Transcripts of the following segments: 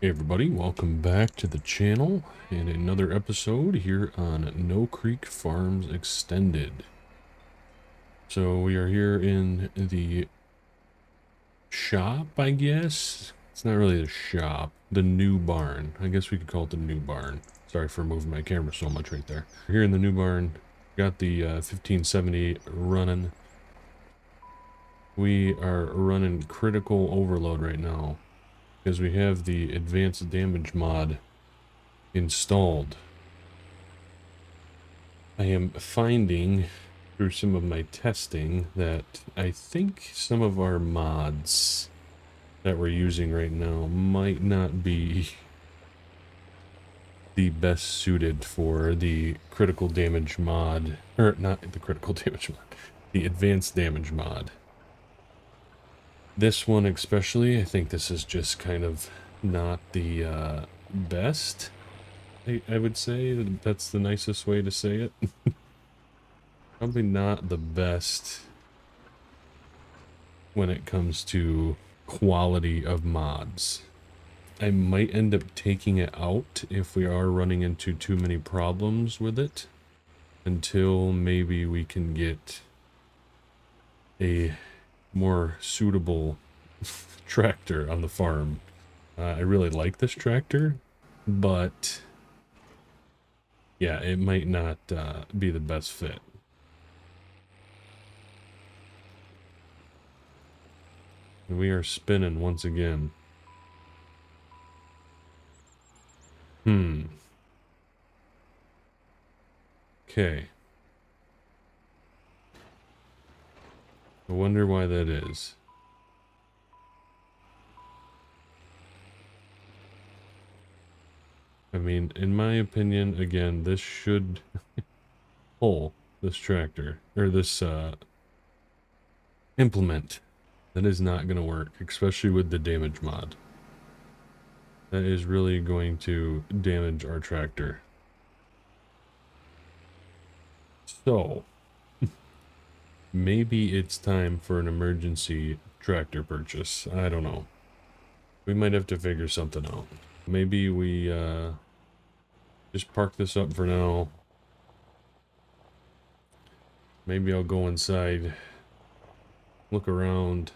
Hey everybody, welcome back to the channel and another episode here on No Creek Farms Extended. So we are here in the shop, I guess. It's not really the shop, the new barn. I guess we could call it the new barn. Sorry for moving my camera so much right there. We're here in the new barn, got the 1570 running. We are running critical overload right now because we have the advanced damage mod installed. I am finding through some of my testing that I think some of our mods that we're using right now might not be the best suited for the critical damage mod, or not the critical damage mod, the advanced damage mod. This one especially, I think this is just kind of not the best. I would say that's the nicest way to say it. Probably not the best when it comes to quality of mods. I might end up taking it out if we are running into too many problems with it, until maybe we can get a more suitable tractor on the farm. I really like this tractor, but yeah, it might not be the best fit. We are spinning once again. Okay. I wonder why that is. I mean, in my opinion, again, this should pull this tractor, or this implement. That is not going to work, especially with the damage mod. That is really going to damage our tractor. So, maybe it's time for an emergency tractor purchase. I don't know. We might have to figure something out. Maybe we just park this up for now. Maybe I'll go inside, look around.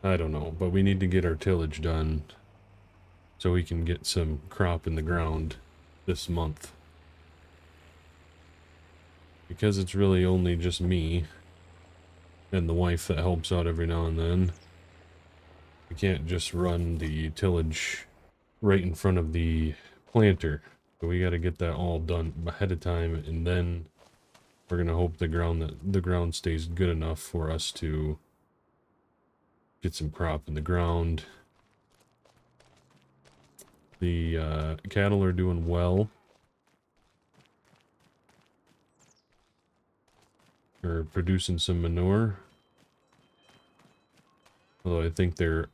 I don't know, but we need to get our tillage done so we can get some crop in the ground this month. Because it's really only just me and the wife that helps out every now and then, we can't just run the tillage right in front of the planter. So we got to get that all done ahead of time, and then we're gonna hope the ground stays good enough for us to get some crop in the ground. The cattle are doing well. They're producing some manure. Although I think they're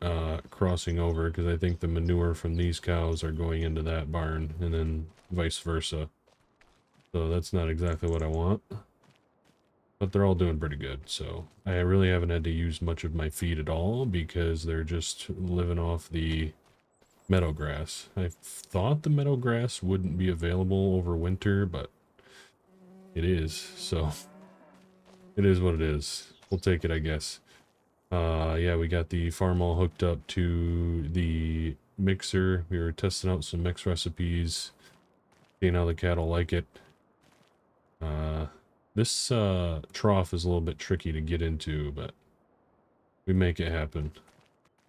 crossing over, because I think the manure from these cows are going into that barn, and then vice versa. So that's not exactly what I want. But they're all doing pretty good, so I really haven't had to use much of my feed at all, because they're just living off the meadow grass. I thought the meadow grass wouldn't be available over winter, but it is, so it is what it is. We'll take it, I guess. Yeah, we got the farm all hooked up to the mixer. We were testing out some mix recipes, seeing how the cattle like it. This trough is a little bit tricky to get into, but we make it happen.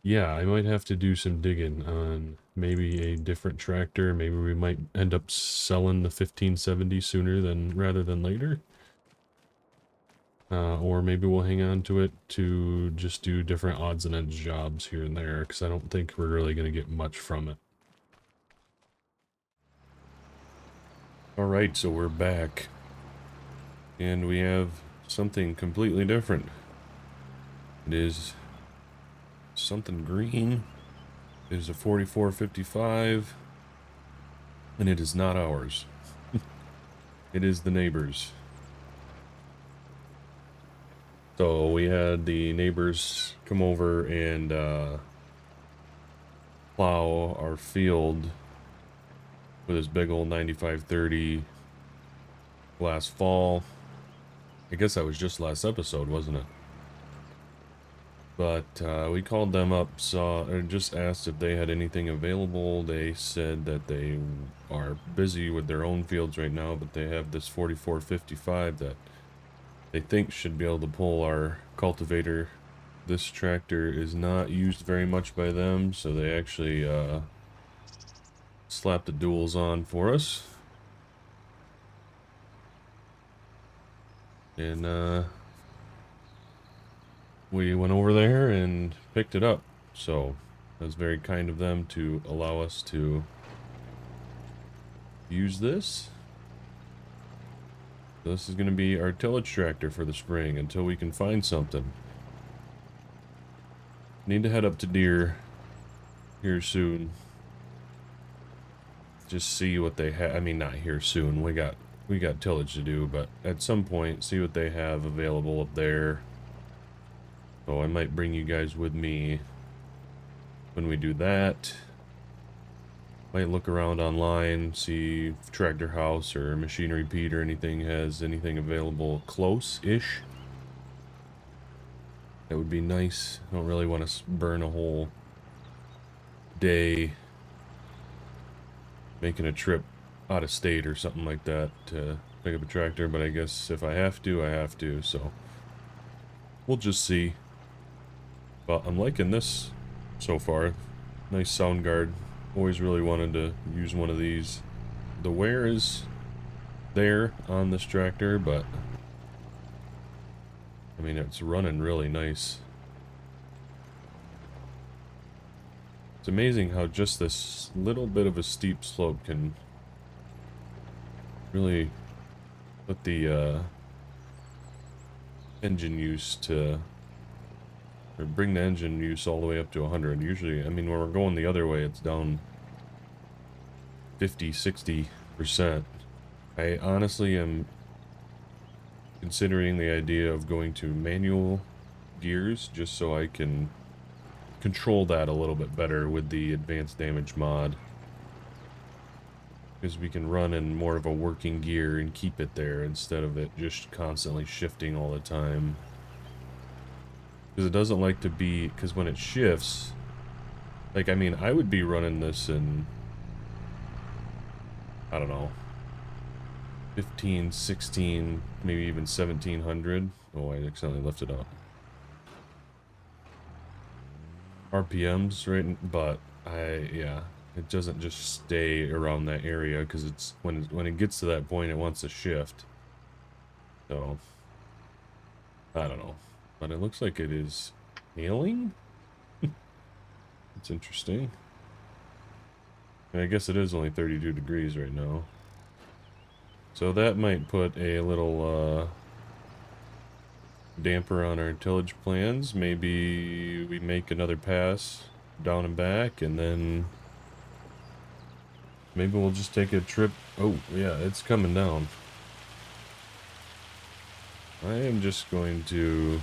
Yeah, I might have to do some digging on maybe a different tractor. Maybe we might end up selling the 1570 sooner rather than later. Or maybe we'll hang on to it to just do different odds and ends jobs here and there, because I don't think we're really going to get much from it. Alright, so we're back. And we have something completely different. It is something green. It is a 4455. And it is not ours. It is the neighbor's. So we had the neighbors come over and plow our field with his big old 9530 last fall. I guess that was just last episode, wasn't it? But we called them up, or just asked if they had anything available. They said that they are busy with their own fields right now, but they have this 4455 that they think should be able to pull our cultivator. This tractor is not used very much by them, so they actually slapped the duals on for us. And we went over there and picked it up. So it was very kind of them to allow us to use this. So this is going to be our tillage tractor for the spring until we can find something. Need to head up to Deer here soon. Just see what they have. I mean, not here soon. We got tillage to do, but at some point, see what they have available up there. So I might bring you guys with me when we do that. Might look around online, see if Tractor House or Machinery Pete or anything has anything available close-ish. That would be nice. I don't really want to burn a whole day making a trip out of state or something like that to pick up a tractor, but I guess if I have to, I have to, so we'll just see. But I'm liking this so far. Nice sound guard. Always really wanted to use one of these. The wear is there on this tractor, but I mean, it's running really nice. It's amazing how just this little bit of a steep slope can really put the engine use to, or bring the engine use all the way up to 100. Usually, I mean, when we're going the other way, it's down 50, 60%. I honestly am considering the idea of going to manual gears just so I can control that a little bit better with the advanced damage mod, because we can run in more of a working gear and keep it there instead of it just constantly shifting all the time, because it doesn't like to be, because when it shifts, like, I mean, I would be running this in, I don't know, 15, 16, maybe even 1700. Oh, I accidentally lifted up RPMs, right? But yeah, it doesn't just stay around that area, because it's when it gets to that point, it wants to shift. So I don't know, but it looks like it is hailing. It's interesting. And I guess it is only 32 degrees right now, so that might put a little damper on our tillage plans. Maybe we make another pass down and back, and then maybe we'll just take a trip. Oh yeah, it's coming down. I am just going to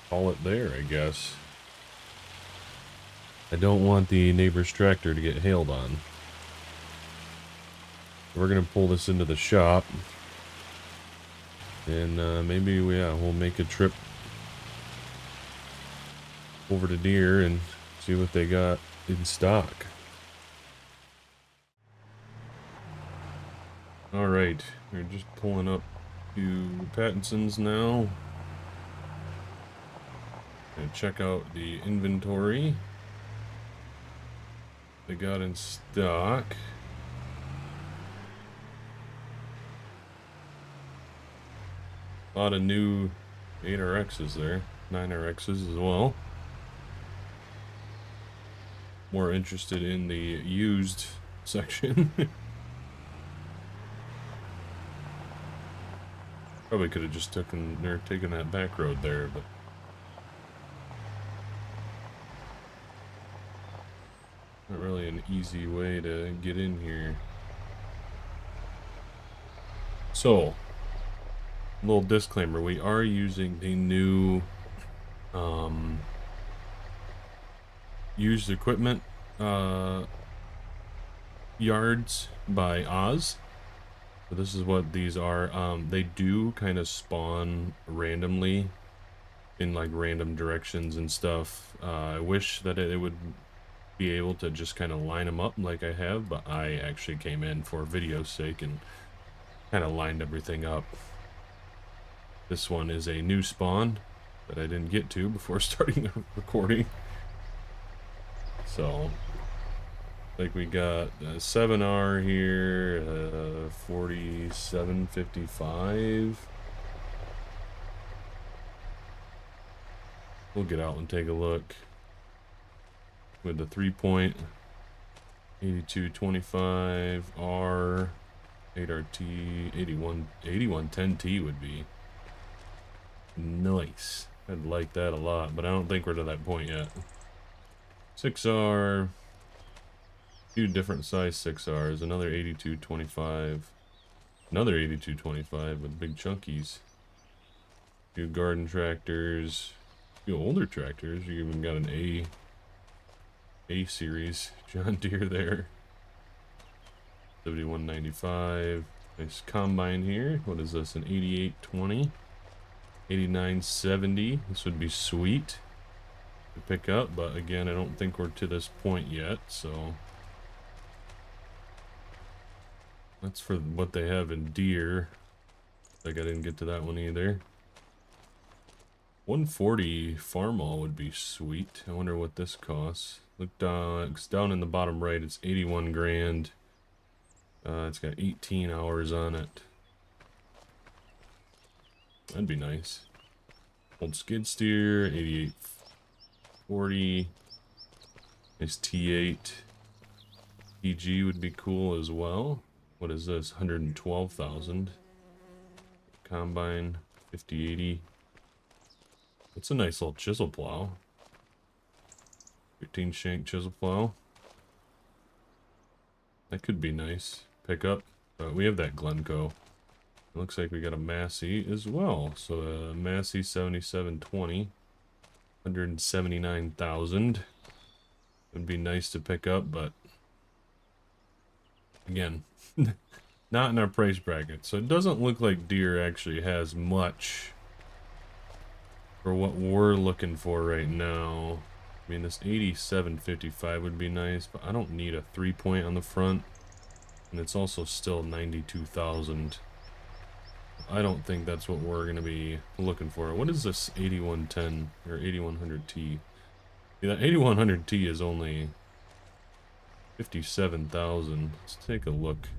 call it there, I guess. I don't want the neighbor's tractor to get hailed on. We're gonna pull this into the shop, and maybe we'll make a trip over to Deer and see what they got in stock. Alright, we're just pulling up to Pattinson's now. Gonna check out the inventory they got in stock. A lot of new 8RXs there, 9RXs as well. More interested in the used section. Probably could have just taken that back road there, but not really an easy way to get in here. So, little disclaimer, we are using the new used equipment uh, yards by Oz. So this is what these are. They do kind of spawn randomly in like random directions and stuff. I wish that it would be able to just kind of line them up like I have, but I actually came in for video's sake and kind of lined everything up. This one is a new spawn that I didn't get to before starting the recording. So, like we got a 7R here, 4755. We'll get out and take a look. With the 3-point, 8225 R, 8RT, 8110T would be nice. I'd like that a lot, but I don't think we're to that point yet. 6R, two different size 6Rs, another 8225, another 8225 with big chunkies. Two garden tractors, few older tractors. You even got an A series John Deere there. 7195. Nice combine here. What is this? An 8820. 8970. This would be sweet to pick up, but again, I don't think we're to this point yet, so that's for what they have in Deere. Like I didn't get to that one either. 140 Farmall would be sweet. I wonder what this costs. Look down, it's down in the bottom right. It's 81 grand. It's got 18 hours on it. That'd be nice. Old skid steer, 8840. Nice T8. PG would be cool as well. What is this? 112,000. Combine, 5080. It's a nice little chisel plow. 15 shank chisel plow. That could be nice. Pick up. We have that Glencoe. It looks like we got a Massey as well. So a Massey 7720. 179,000. Would be nice to pick up, but again, not in our price bracket. So it doesn't look like Deere actually has much for what we're looking for right now. I mean, this 8755 would be nice, but I don't need a 3-point on the front. And it's also still 92,000. I don't think that's what we're going to be looking for. What is this 8110 or 8100T? Yeah, that 8100T is only 57,000. Let's take a look.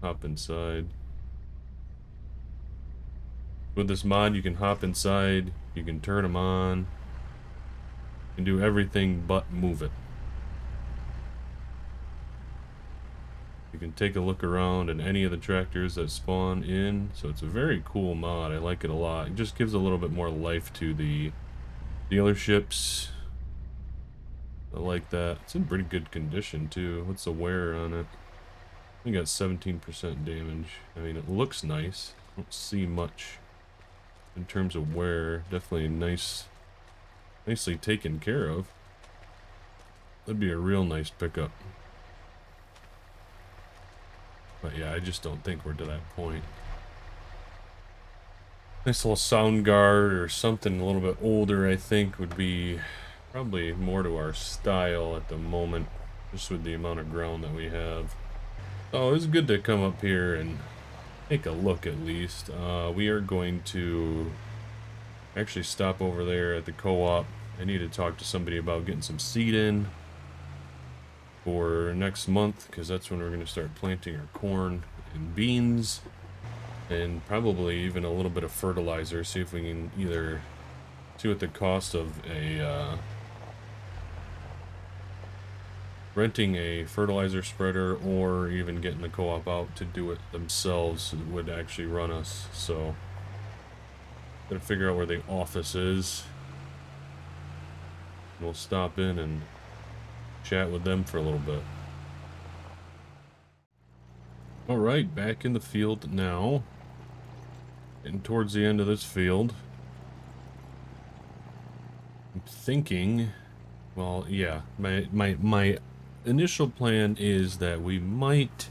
Hop inside. With this mod, you can hop inside. You can turn them on. You can do everything but move it. You can take a look around in any of the tractors that spawn in. So it's a very cool mod. I like it a lot. It just gives a little bit more life to the dealerships. I like that. It's in pretty good condition too. What's the wear on it? We got 17% damage. I mean, it looks nice. I don't see much in terms of wear. Definitely nice, nicely taken care of. That'd be a real nice pickup. But yeah, I just don't think we're to that point. Nice little sound guard or something a little bit older, I think, would be probably more to our style at the moment, just with the amount of ground that we have. Oh, it's good to come up here and take a look at least. We are going to actually stop over there at the co-op. I need to talk to somebody about getting some seed in for next month, because that's when we're going to start planting our corn and beans, and probably even a little bit of fertilizer. See if we can either see what the cost of a renting a fertilizer spreader or even getting the co-op out to do it themselves would actually run us. So gotta figure out where the office is. We'll stop in and chat with them for a little bit. Alright, back in the field now. Getting towards the end of this field. I'm thinking, well, yeah, my initial plan is that we might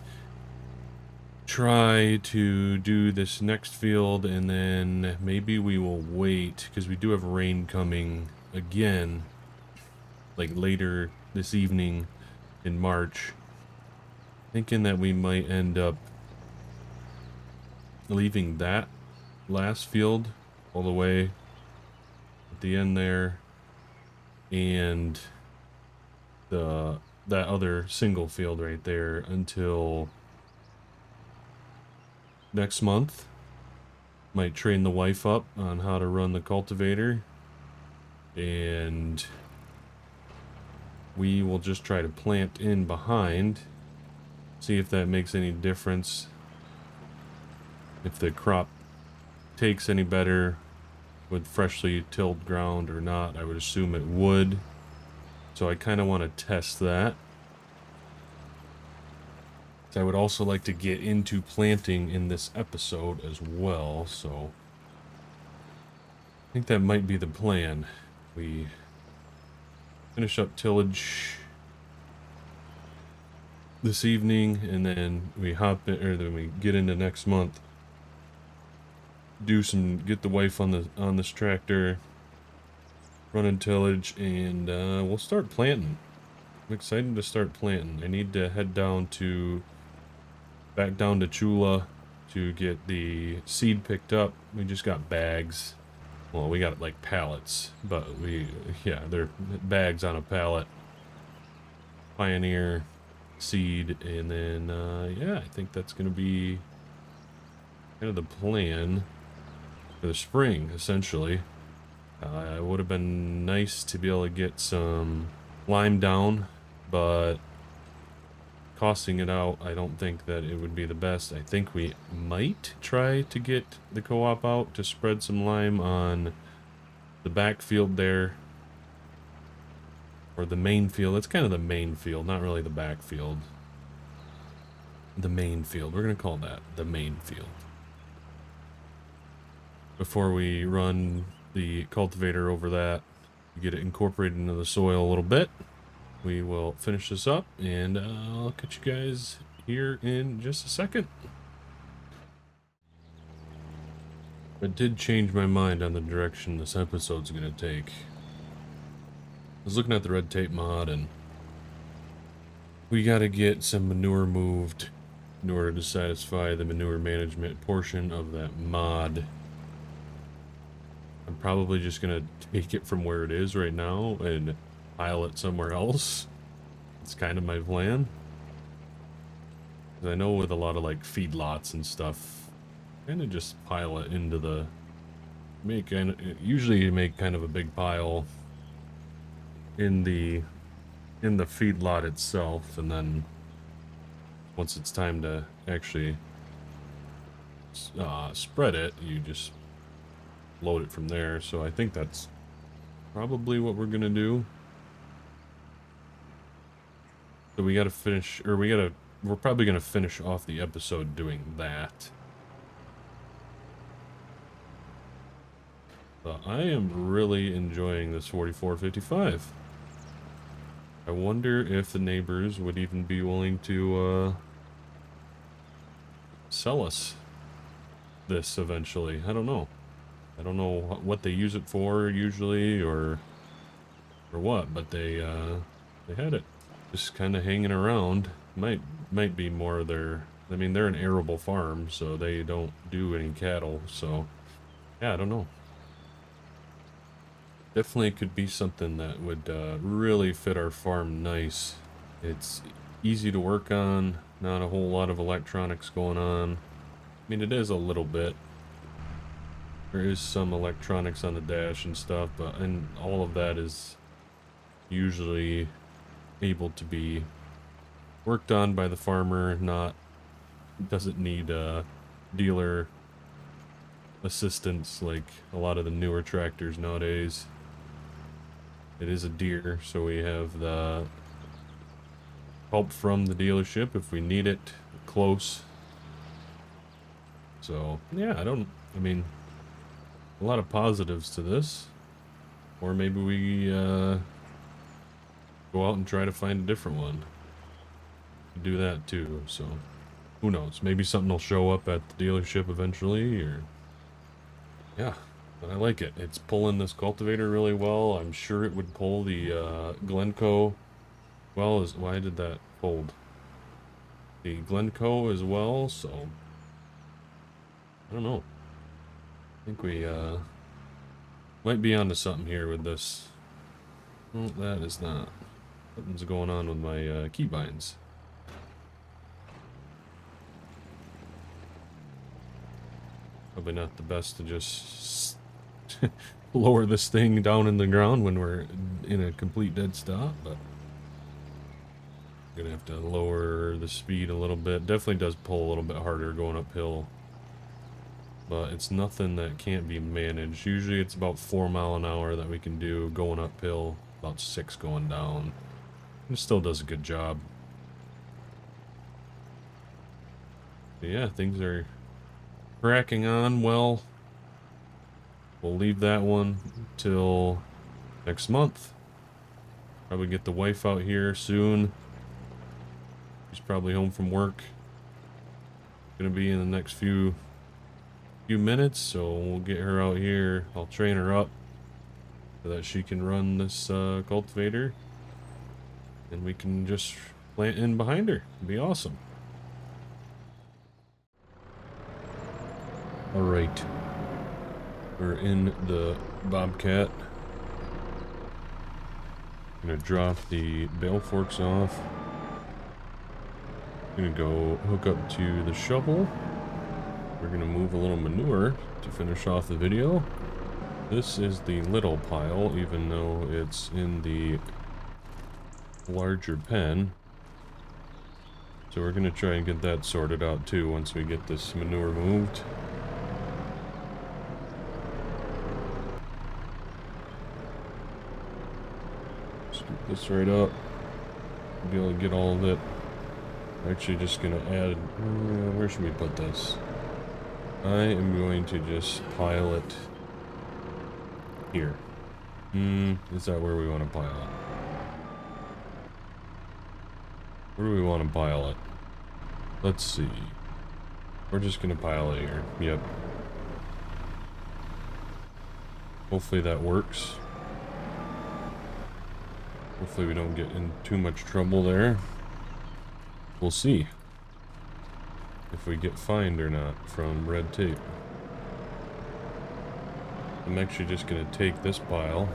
try to do this next field, and then maybe we will wait, because we do have rain coming again, like later this evening in March. Thinking that we might end up leaving that last field all the way at the end there, and that other single field right there until next month. Might train the wife up on how to run the cultivator, and we will just try to plant in behind, see if that makes any difference, if the crop takes any better with freshly tilled ground or not. I would assume it would, so I kind of want to test that. So I would also like to get into planting in this episode as well, so I think that might be the plan. We finish up tillage this evening, and then we hop in, or then we get into next month. Get the wife on this tractor, running tillage, and we'll start planting. I'm excited to start planting. I need to head back down to Chula to get the seed picked up. We just got bags. Well, we got like pallets, but they're bags on a pallet. Pioneer seed, and then I think that's gonna be kind of the plan for the spring, essentially. It would have been nice to be able to get some lime down, but costing it out, I don't think that it would be the best. I think we might try to get the co-op out to spread some lime on the backfield there, or the main field. It's kind of the main field, not really the backfield. The main field, we're gonna call that the main field. Before we run the cultivator over that, get it incorporated into the soil a little bit, we will finish this up, and I'll catch you guys here in just a second. I did change my mind on the direction this episode's gonna take. I was looking at the red tape mod, and we gotta get some manure moved in order to satisfy the manure management portion of that mod. I'm probably just gonna take it from where it is right now and pile it somewhere else. It's kind of my plan. 'Cause I know with a lot of like feedlots and stuff, kind of just pile it into the usually you make kind of a big pile in the feedlot itself, and then once it's time to actually spread it, you just load it from there. So I think that's probably what we're gonna do. So we gotta finish, or we're probably gonna finish off the episode doing that. But I am really enjoying this 4455. I wonder if the neighbors would even be willing to sell us this eventually. I don't know. I don't know what they use it for usually, or what, but they had it just kind of hanging around. Might be more of their. I mean, they're an arable farm, so they don't do any cattle. So yeah, I don't know. Definitely could be something that would really fit our farm nice. It's easy to work on, not a whole lot of electronics going on. I mean, it is a little bit. There is some electronics on the dash and stuff, and all of that is usually able to be worked on by the farmer, doesn't need dealer assistance like a lot of the newer tractors nowadays. It is a deer, so we have the help from the dealership if we need it close. So yeah, I mean, a lot of positives to this. Or maybe we go out and try to find a different one. do that too, so who knows? Maybe something will show up at the dealership eventually, or yeah, but I like it. It's pulling this cultivator really well. I'm sure it would pull the Glencoe well. As why did that fold? The Glencoe as well, so I don't know. I think we might be onto something here with this. Well, that is not. Something's going on with my keybinds. Probably not the best to just lower this thing down in the ground when we're in a complete dead stop, but I'm gonna have to lower the speed a little bit. Definitely does pull a little bit harder going uphill, but it's nothing that can't be managed. Usually it's about 4 mile an hour that we can do going uphill, about 6 going down. It still does a good job. But yeah, things are cracking on well. We'll leave that one till next month. Probably get the wife out here soon. She's probably home from work. Gonna be in the next few minutes, so we'll get her out here. I'll train her up so that she can run this cultivator, and we can just plant in behind her. It'd be awesome. All right, we're in the Bobcat. Gonna drop the bale forks off. Gonna go hook up to the shovel. We're gonna move a little manure to finish off the video. This is the little pile, even though it's in the larger pen. So we're gonna try and get that sorted out too once we get this manure moved. Scoop this right up. Be able to get all of it. Actually just gonna add, where should we put this? I am going to just pile it here. Is that where we want to pile it? Where do we want to pile it? Let's see. We're just gonna pile it here. Yep. Hopefully that works. Hopefully we don't get in too much trouble there. We'll see if we get fined or not from red tape. I'm actually just going to take this pile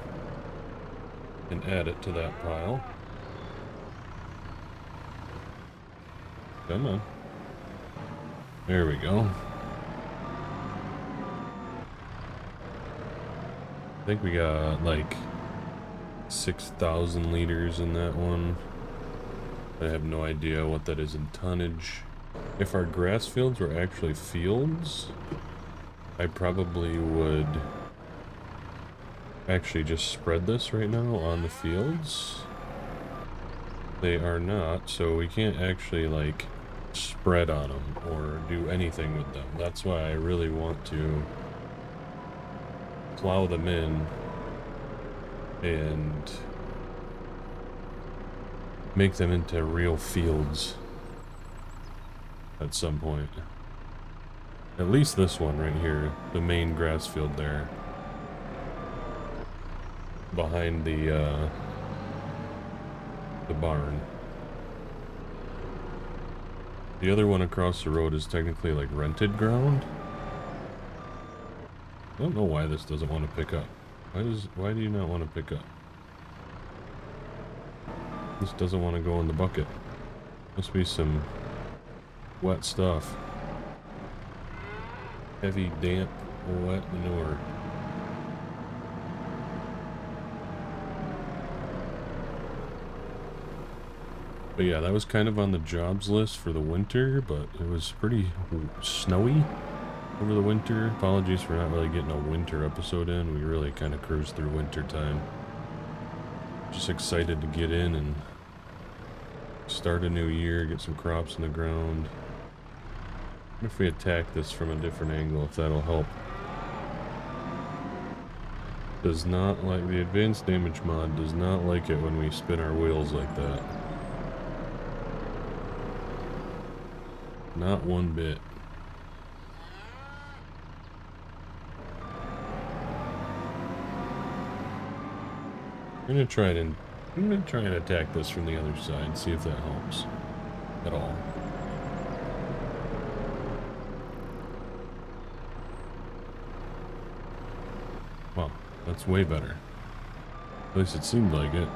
and add it to that pile. Come on. There we go. I think we got like 6,000 liters in that one. I have no idea what that is in tonnage. If our grass fields were actually fields, I probably would actually just spread this right now on the fields. They are not, so we can't actually like spread on them or do anything with them. That's why I really want to plow them in and make them into real fields at some point. At least this one right here, the main grass field there, behind the barn. The other one across the road is technically like rented ground. I don't know why this doesn't want to pick up. Why do you not want to pick up? This doesn't want to go in the bucket. Must be some wet stuff. Heavy, damp, wet manure. But yeah, that was kind of on the jobs list for the winter, but it was pretty snowy over the winter. Apologies for not really getting a winter episode in. We really kind of cruised through winter time. Just excited to get in and start a new year, get some crops in the ground. What if we attack this from a different angle, if that'll help? Does not like, the advanced damage mod does not like it when we spin our wheels like that. Not one bit. I'm gonna try and attack this from the other side, see if that helps at all. Well, that's way better. At least it seemed like it.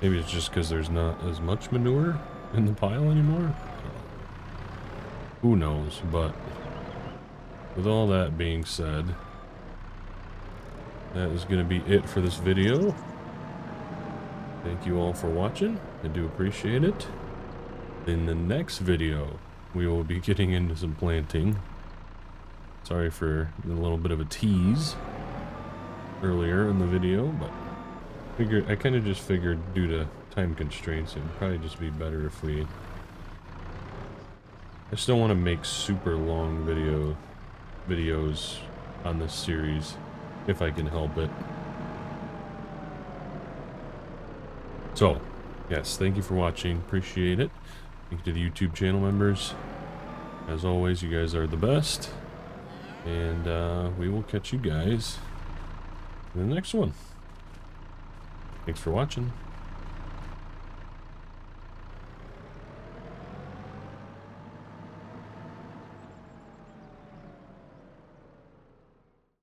Maybe it's just because there's not as much manure in the pile anymore? I don't know. Who knows, but with all that being said, that is going to be it for this video. Thank you all for watching. I do appreciate it. In the next video, we will be getting into some planting. Sorry for a little bit of a tease earlier in the video, but I kind of just figured due to time constraints, it would probably just be better if we... I still want to make super long videos on this series, if I can help it. So, yes, thank you for watching. Appreciate it. Thank you to the YouTube channel members. As always, you guys are the best. And we will catch you guys in the next one. Thanks for watching.